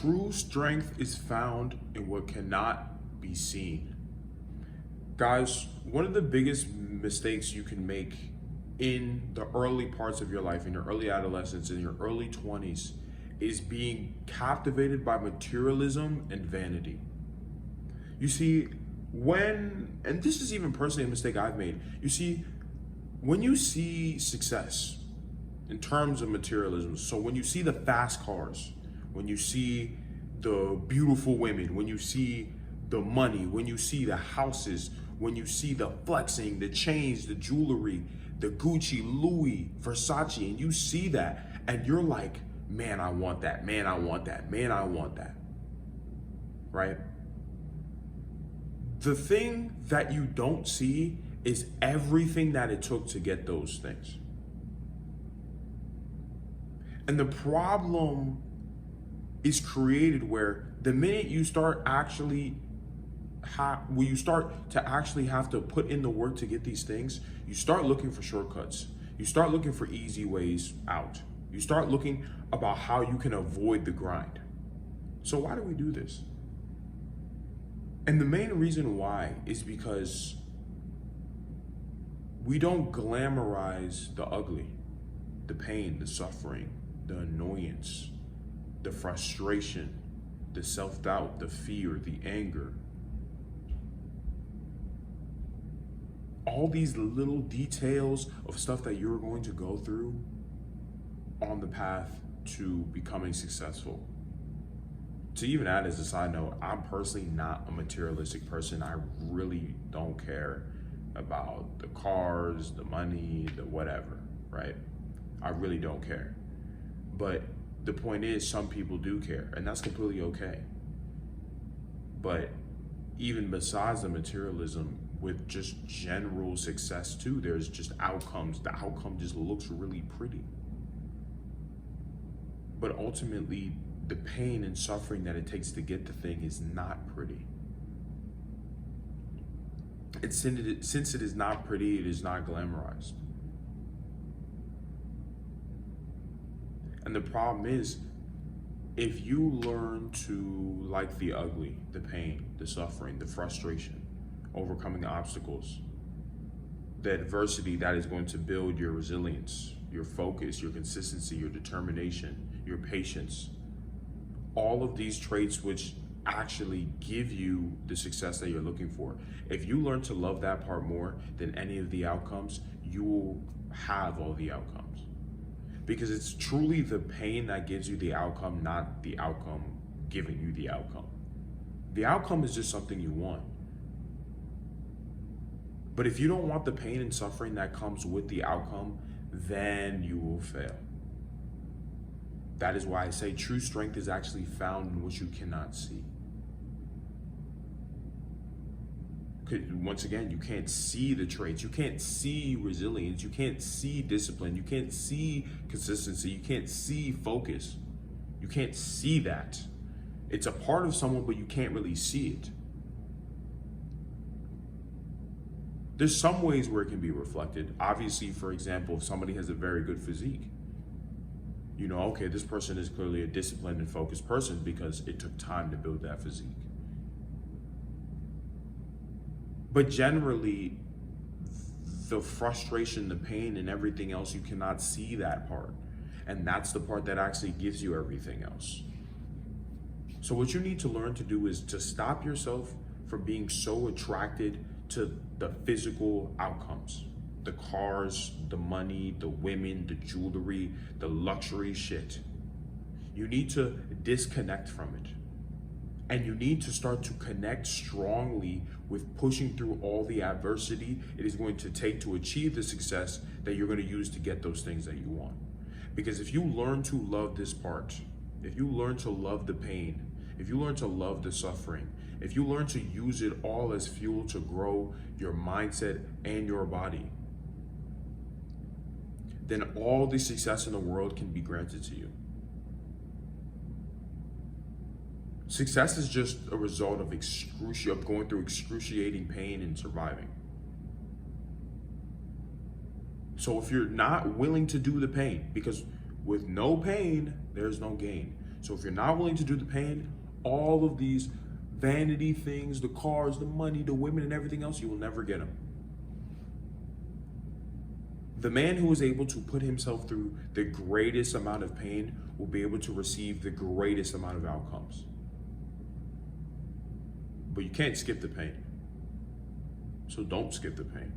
True strength is found in what cannot be seen. Guys, one of the biggest mistakes you can make in the early parts of your life, in your early adolescence, in your early 20s, is being captivated by materialism and vanity. You see, and this is even personally a mistake I've made, you see, when you see success in terms of materialism, so when you see the fast cars, when you see the beautiful women, when you see the money, when you see the houses, when you see the flexing, the chains, the jewelry, the Gucci, Louis, Versace, and you see that and you're like, man, I want that, man, I want that, man, I want that, right? The thing that you don't see is everything that it took to get those things. And the problem is created where the minute you start actually when you start to actually have to put in the work to get these things, you start looking for shortcuts. You start looking for easy ways out. You start looking about how you can avoid the grind. So why do we do this? And the main reason why is because we don't glamorize the ugly, the pain, the suffering, the annoyance, the frustration, the self-doubt, the fear, the anger. All these little details of stuff that you're going to go through on the path to becoming successful. To even add as a side note, I'm personally not a materialistic person. I really don't care about the cars, the money, the whatever, right? I really don't care. But the point is, some people do care, and that's completely okay. But even besides the materialism, with just general success too, there's just outcomes. The outcome just looks really pretty. But ultimately, the pain and suffering that it takes to get the thing is not pretty. Since it is not pretty, it is not glamorized. And the problem is, if you learn to like the ugly, the pain, the suffering, the frustration, overcoming obstacles, the adversity that is going to build your resilience, your focus, your consistency, your determination, your patience, all of these traits which actually give you the success that you're looking for. If you learn to love that part more than any of the outcomes, you will have all the outcomes. Because it's truly the pain that gives you the outcome, not the outcome giving you the outcome. The outcome is just something you want. But if you don't want the pain and suffering that comes with the outcome, then you will fail. That is why I say true strength is actually found in what you cannot see. Once again, you can't see the traits. You can't see resilience. You can't see discipline. You can't see consistency. You can't see focus. You can't see that. It's a part of someone, but you can't really see it. There's some ways where it can be reflected. Obviously, for example, if somebody has a very good physique, you know, okay, this person is clearly a disciplined and focused person because it took time to build that physique. But generally, the frustration, the pain, and everything else, you cannot see that part. And that's the part that actually gives you everything else. So what you need to learn to do is to stop yourself from being so attracted to the physical outcomes, the cars, the money, the women, the jewelry, the luxury shit. You need to disconnect from it. And you need to start to connect strongly with pushing through all the adversity it is going to take to achieve the success that you're going to use to get those things that you want. Because if you learn to love this part, if you learn to love the pain, if you learn to love the suffering, if you learn to use it all as fuel to grow your mindset and your body, then all the success in the world can be granted to you. Success is just a result of going through excruciating pain and surviving. So if you're not willing to do the pain, because with no pain, there's no gain. So if you're not willing to do the pain, all of these vanity things, the cars, the money, the women, and everything else, you will never get them. The man who is able to put himself through the greatest amount of pain will be able to receive the greatest amount of outcomes. But you can't skip the pain. So don't skip the pain.